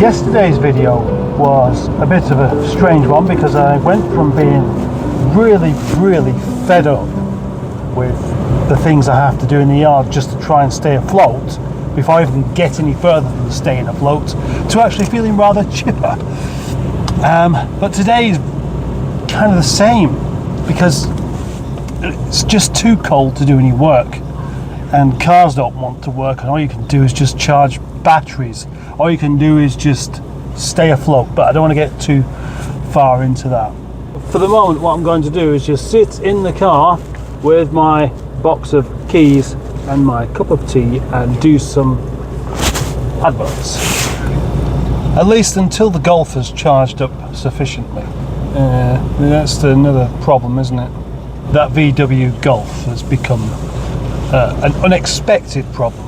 Yesterday's video was a bit of a strange one because I went from being really fed up with the things I have to do in the yard just to try and stay afloat before I even get any further than staying afloat to actually feeling rather chipper. But today is kind of the same because it's just too cold to do any work and cars don't want to work, and all you can do is just charge batteries. All you can do is just stay afloat, but I don't want to get too far into that. For the moment, what I'm going to do is just sit in the car with my box of keys and my cup of tea and do some adverts. At least until the Golf has charged up sufficiently. That's another problem, isn't it? That VW Golf has become an unexpected problem.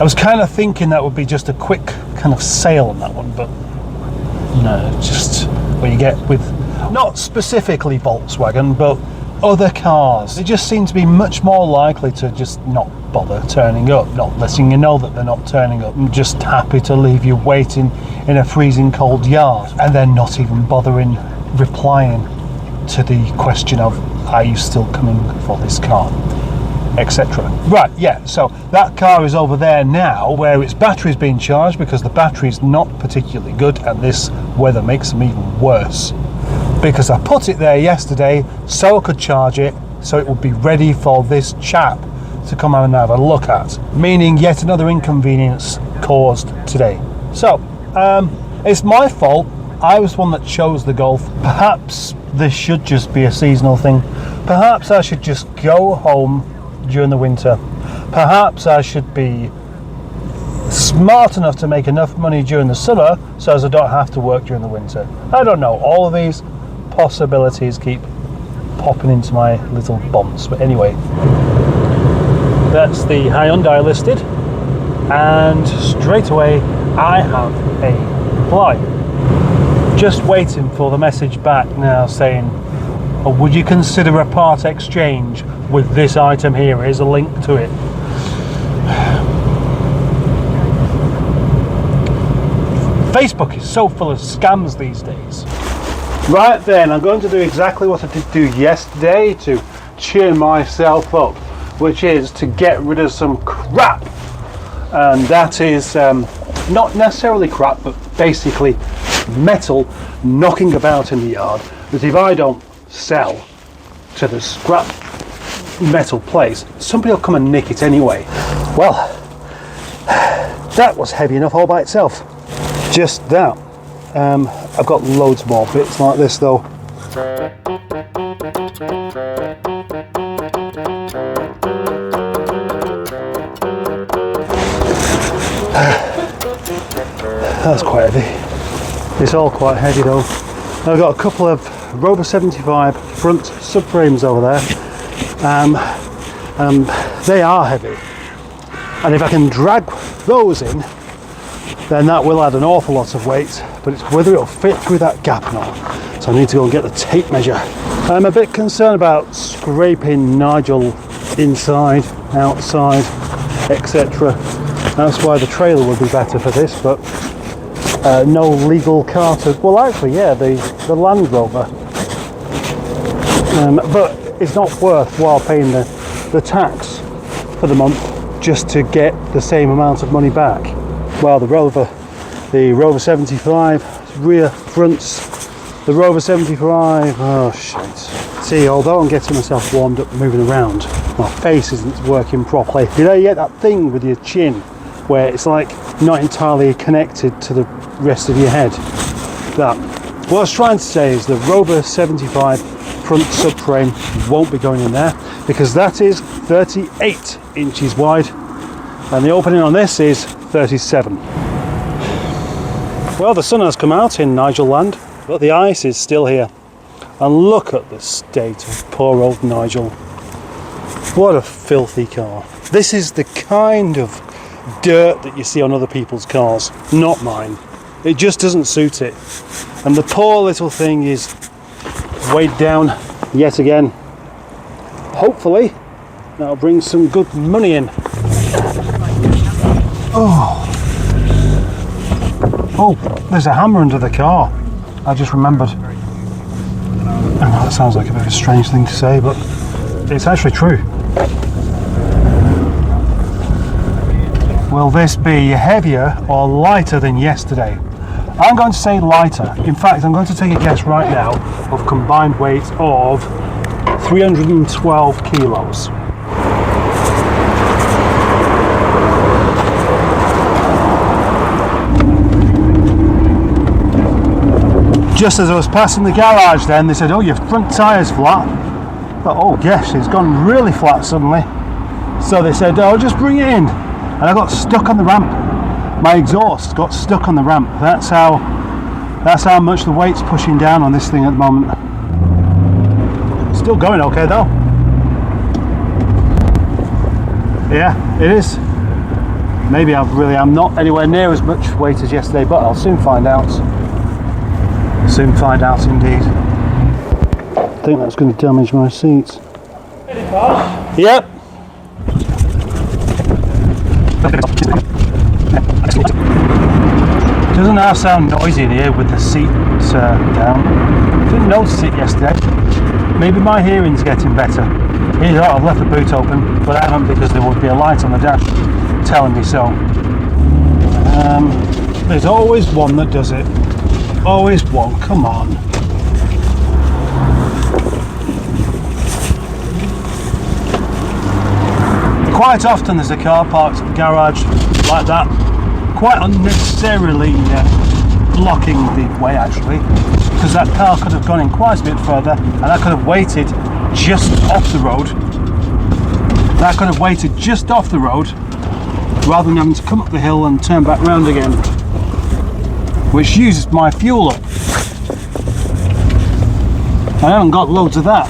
I was kind of thinking that would be just a quick kind of sale on that one, but no, just what you get with not specifically Volkswagen, but other cars. They just seem to be much more likely to just not bother turning up, not letting you know that they're not turning up, and just happy to leave you waiting in a freezing cold yard, and then not even bothering replying to the question of, are you still coming for this car, etc. Right, yeah, so that car is over there now where its battery's being charged because the battery's not particularly good, and this weather makes them even worse. Because I put it there yesterday so I could charge it, so it would be ready for this chap to come out and have a look at. Meaning yet another inconvenience caused today. So, it's my fault. I was the one that chose the Golf. Perhaps this should just be a seasonal thing. Perhaps I should just go home during the winter. Perhaps I should be smart enough to make enough money during the summer so as I don't have to work during the winter. I don't know. All of these possibilities keep popping into my little bombs. But anyway, that's the Hyundai listed, and straight away I have a reply. Just waiting for the message back now saying, oh, would you consider a part exchange with this item here? Here's a link to it. Facebook is so full of scams these days. Right then, I'm going to do exactly what I did do yesterday to cheer myself up, which is to get rid of some crap. And that is not necessarily crap, but basically metal knocking about in the yard that if I don't sell to the scrap metal place, somebody will come and nick it anyway. Well, that was heavy enough all by itself. Just that. I've got loads more bits like this though. That's quite heavy. It's all quite heavy though. I've got a couple of Rover 75 front subframes over there. They are heavy. And if I can drag those in, then that will add an awful lot of weight, but it's whether it'll fit through that gap or not. So I need to go and get the tape measure. I'm a bit concerned about scraping Nigel inside, outside, etc. That's why the trailer would be better for this, but no legal car to... Well, actually, yeah, the Land Rover. But it's not worthwhile paying the tax for the month just to get the same amount of money back. Well, the Rover 75 rear fronts, the Rover 75, oh shit. See, although I'm getting myself warmed up moving around, my face isn't working properly. You know, you get that thing with your chin where it's like not entirely connected to the rest of your head. That. What I was trying to say is the Rover 75 front subframe won't be going in there because that is 38 inches wide and the opening on this is 37. Well, the sun has come out in Nigel land, but the ice is still here. And look at the state of poor old Nigel. What a filthy car. This is the kind of dirt that you see on other people's cars, not mine. It just doesn't suit it. And the poor little thing is weighed down yet again. Hopefully, that'll bring some good money in. Oh. Oh, there's a hammer under the car. I just remembered. I know that sounds like a bit of a strange thing to say, but it's actually true. Will this be heavier or lighter than yesterday? I'm going to say lighter. In fact, I'm going to take a guess right now of combined weight of 312 kilos. Just as I was passing the garage then, they said, oh, your front tyre's flat. I thought, oh gosh, it's gone really flat suddenly. So they said, oh, just bring it in. And I got stuck on the ramp. My exhaust got stuck on the ramp. That's how much the weight's pushing down on this thing at the moment. Still going okay though. Yeah, it is. Maybe I'm not anywhere near as much weight as yesterday, but I'll soon find out. Soon find out indeed. I think that's going to damage my seats. Yep. Doesn't that sound noisy in here with the seats down? Didn't notice it yesterday. Maybe my hearing's getting better. Either I've left the boot open, but I haven't, because there would be a light on the dash telling me so. There's always one that does it. Always one, come on. Quite often there's a car parked at the garage like that, quite unnecessarily blocking the way actually, because that car could have gone in quite a bit further and I could have waited just off the road. That could have waited just off the road rather than having to come up the hill and turn back round again, which uses my fuel up. I haven't got loads of that.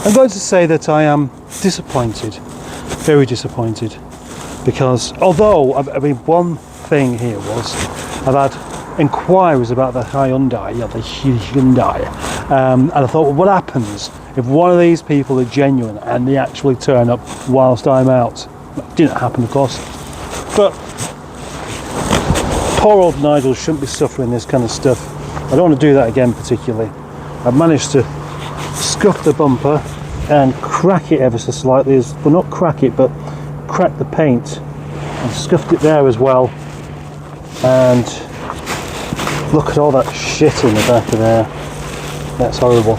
I'm going to say that I am disappointed, very disappointed, because although, I mean, one thing here was, I've had inquiries about the Hyundai, the Hyundai, and I thought, well, what happens if one of these people are genuine and they actually turn up whilst I'm out? It didn't happen, of course, but poor old Nigel shouldn't be suffering this kind of stuff. I don't want to do that again particularly. I've managed to scuff the bumper and crack it ever so slightly, well, not crack it, but crack the paint. I've scuffed it there as well, and look at all that shit in the back of there. That's horrible.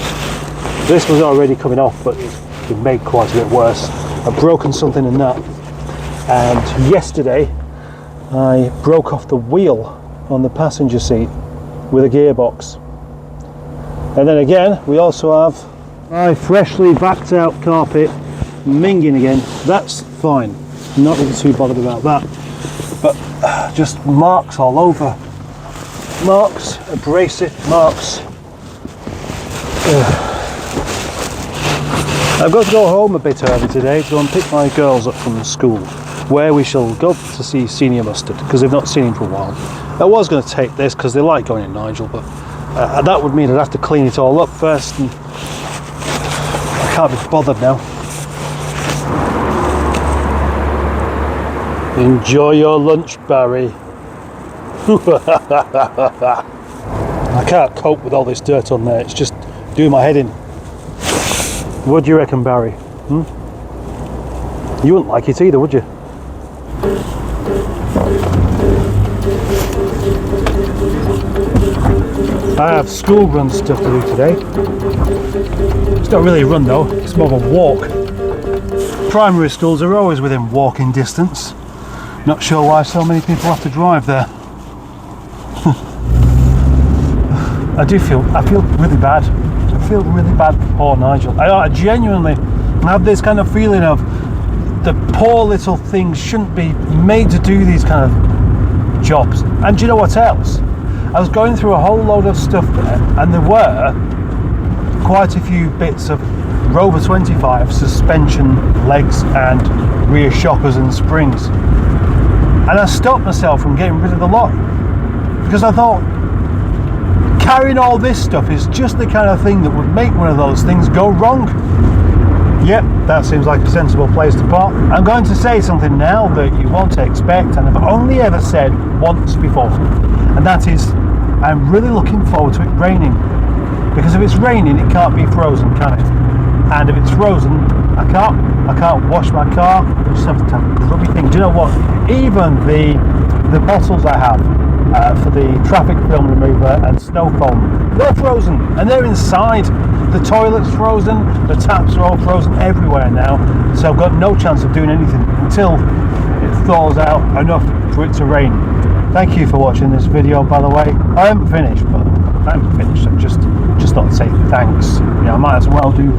This was already coming off, but it's been made quite a bit worse. I've broken something in that, and yesterday I broke off the wheel on the passenger seat with a gearbox. And then again, we also have my freshly vacked out carpet minging again. That's fine, I'm not really too bothered about that, but just marks all over. Marks, abrasive marks. I've got to go home a bit early today to go and pick my girls up from school, where we shall go to see Senior Mustard, because they've not seen him for a while. I was going to take this because they like going in Nigel, but that would mean I'd have to clean it all up first, and I can't be bothered now. Enjoy your lunch, Barry. I can't cope with all this dirt on there, it's just doing my head in. What do you reckon, Barry? You wouldn't like it either, would you? I have school run stuff to do today. It's not really a run though, it's more of a walk. Primary schools are always within walking distance. Not sure why so many people have to drive there. I feel really bad. I feel really bad for poor Nigel. I genuinely have this kind of feeling of the poor little things shouldn't be made to do these kind of jobs. And do you know what else? I was going through a whole load of stuff there, and there were quite a few bits of Rover 25 suspension legs and rear shockers and springs. And I stopped myself from getting rid of the lot, because I thought, carrying all this stuff is just the kind of thing that would make one of those things go wrong. Yep, that seems like a sensible place to park. I'm going to say something now that you won't expect, and I've only ever said once before. and that is I'm really looking forward to it raining, because if it's raining it can't be frozen, can it? And if it's frozen, I can't wash my car. I just have to have grubby thing. Do you know what? Even the bottles I have for the traffic film remover and snow foam, they're frozen and they're inside. The toilet's frozen, the taps are all frozen everywhere now. So I've got no chance of doing anything until it thaws out enough for it to rain. Thank you for watching this video, by the way. I haven't finished, but I'm finished. I'm just thought to say thanks. I might as well do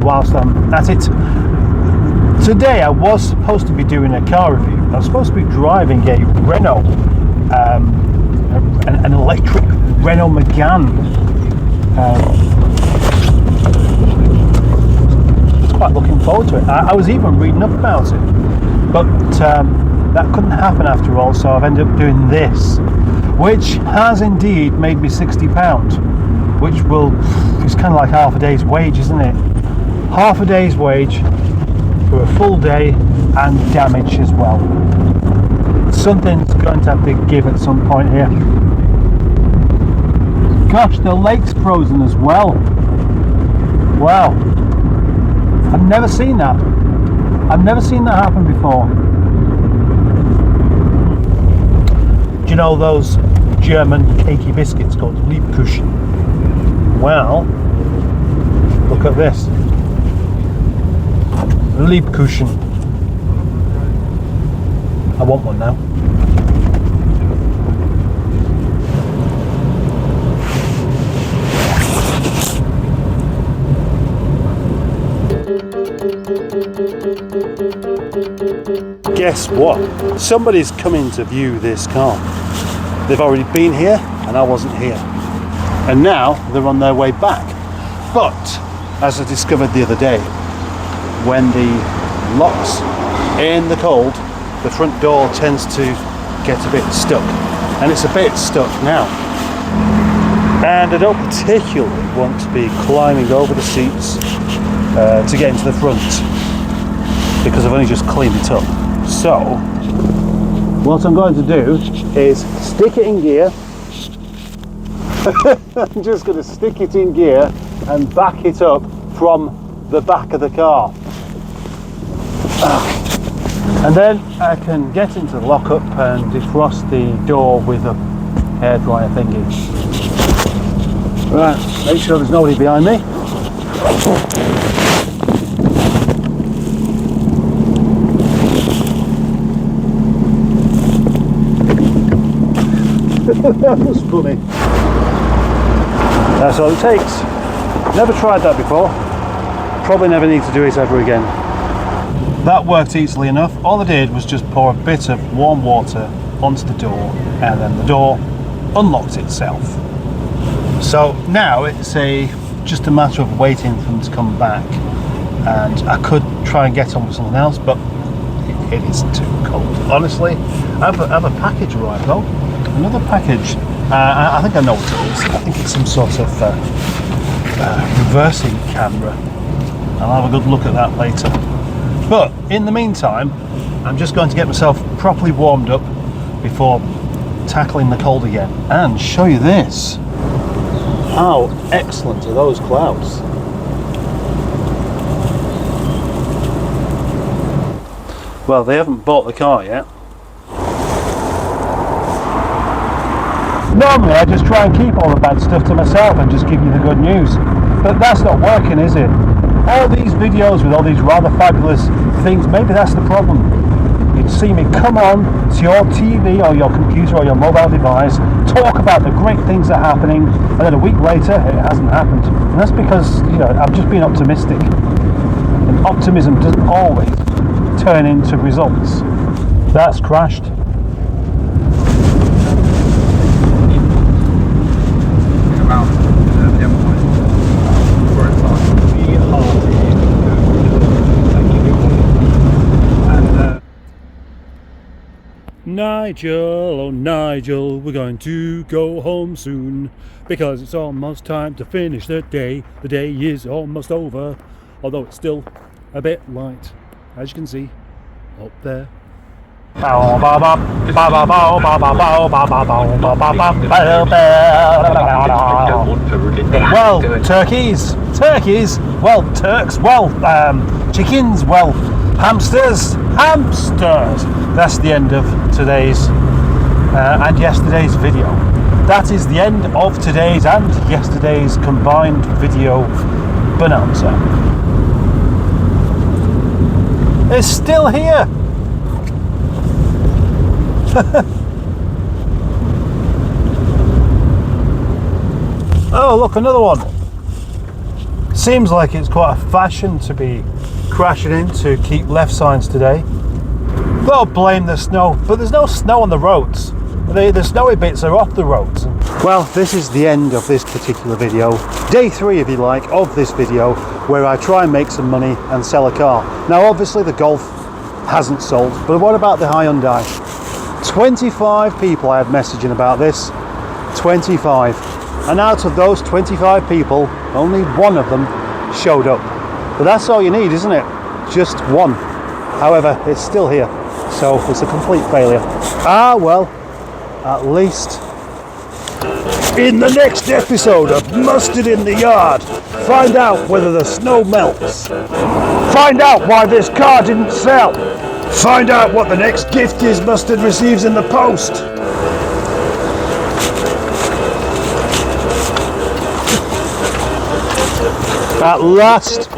whilst I'm at it. Today I was supposed to be doing a car review. I was supposed to be driving a Renault, an electric Renault Megane. I was quite looking forward to it. I was even reading up about it, but that couldn't happen after all, so I've ended up doing this, which has indeed made me £60, which is kind of like half a day's wage, isn't it? Half a day's wage for a full day and damage as well. Something's going to have to give at some point here. Gosh, the lake's frozen as well. Wow. I've never seen that. I've never seen that happen before. Do you know those German cakey biscuits called Lebkuchen? Well, look at this. Lebkuchen. I want one now. Guess what? Somebody's coming to view this car. They've already been here and I wasn't here. And now they're on their way back. But, as I discovered the other day, when the locks in the cold, the front door tends to get a bit stuck. And it's a bit stuck now. And I don't particularly want to be climbing over the seats to get into the front, because I've only just cleaned it up. So, what I'm going to do is stick it in gear. I'm just going to stick it in gear and back it up from the back of the car. And then I can get into the lockup and defrost the door with a hairdryer thingy. Right, make sure there's nobody behind me. That was funny. That's all it takes. Never tried that before. Probably never need to do it ever again. That worked easily enough. All I did was just pour a bit of warm water onto the door, and then the door unlocked itself. So now it's just a matter of waiting for them to come back, and I could try and get on with something else, but it is too cold. Honestly, I have a package arrived though. Another package. I think I know what it is. I think it's some sort of reversing camera. I'll have a good look at that later. But in the meantime, I'm just going to get myself properly warmed up before tackling the cold again, and show you this. How excellent are those clouds? Well, they haven't bought the car yet. Normally I just try and keep all the bad stuff to myself and just give you the good news, but that's not working, is it? All these videos with all these rather fabulous things, maybe that's the problem. You'd see me come on to your TV or your computer or your mobile device, talk about the great things that are happening, and then a week later it hasn't happened. And that's because, I've just been optimistic. And optimism doesn't always turn into results. That's crashed. Nigel, oh Nigel, we're going to go home soon, because it's almost time to finish the day. The day is almost over, although it's still a bit light, as you can see up there. Well, turkeys, well, turks, well, chickens, well, hamsters. That's the end of today's and yesterday's video. That is the end of today's and yesterday's combined video bonanza. It's still here. Oh, look, another one. Seems like it's quite a fashion to be crashing in to keep left signs today. Don't blame the snow, but there's no snow on the roads. The snowy bits are off the roads. Well, this is the end of this particular video. Day 3, if you like, of this video, where I try and make some money and sell a car. Now, obviously, the Golf hasn't sold, but what about the Hyundai? 25 people I had messaging about this. 25. And out of those 25 people, only one of them showed up. But that's all you need, isn't it? Just one. However, it's still here, so it's a complete failure. Ah, well, at least in the next episode of Mustard in the Yard, find out whether the snow melts. Find out why this car didn't sell. Find out what the next gift is Mustard receives in the post. At last,